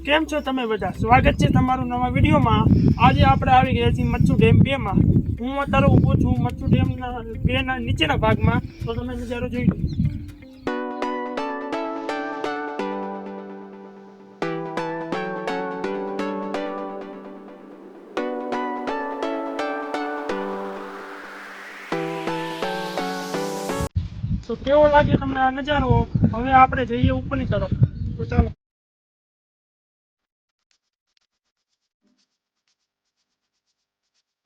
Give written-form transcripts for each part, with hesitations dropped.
કેમ છો તમે બધા? સ્વાગત છે તમારું નવા વિડીયોમાં. આજે આપણે આવી ગયા છીએ મચ્છુ ડેમ 2 માં. હું અત્યારે ઊભો છું મચ્છુ ડેમના 2 ના નીચેના ભાગમાં. તો તમે નજારો જોઈ લો. તો કેવો લાગે તમને આ નજારો? હવે આપણે જઈએ ઉપરની તરફ. તો ચાલો.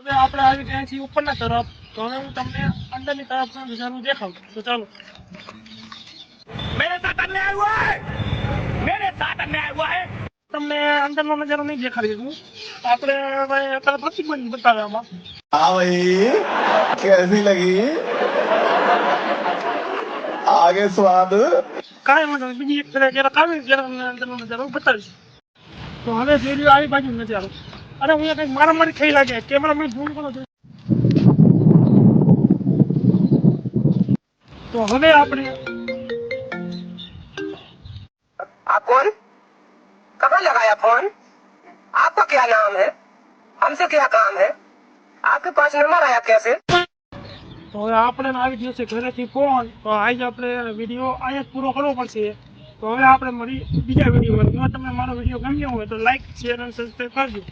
હવે આપણે આવી ગયા છીએ ઉપરના તરફ. તો હવે હું તમને અંદરની તરફનો નજારો દેખાડું. તો ચાલો. मेरे साथ अन्याय हुआ है मेरे साथ अन्याय हुआ है તમને અંદરનો નજારો નહીં દેખાડી શકું. આપણે હવે અત્યારે પ્રતિબંધ બતાવે આમાં. हाँ भाई कैसी लगी आगे स्वाद કાંઈ વાંધો નહીં. બીજી એક ફેરા ક્યારેક આવે ત્યારે તમને અંદરનો નજારો બતાવીશ. તો હવે જોઈ લ્યો આવી બાજુ નજારો. અરે હું કંઈક મારામારી થઈ લાગે. કેમેરામેન ઝૂમ કરો છો. તો હવે આપણે आप कौन? कहाँ लगाया फोन? आपका क्या नाम है? हमसे क्या काम है? आपके पास नंबर आया कैसे? તો હવે આપણે આવી ગયો છે ઘરેથી ફોન. તો આજ આપણે વિડીયો અહીંયા જ પૂરો કરવો પડશે. તો હવે આપણે મળી બીજા વિડીયોમાં. જો તમને મારો વિડીયો ગમ્યો હોય તો લાઈક શેર અને સબસ્ક્રાઈબ કરજો.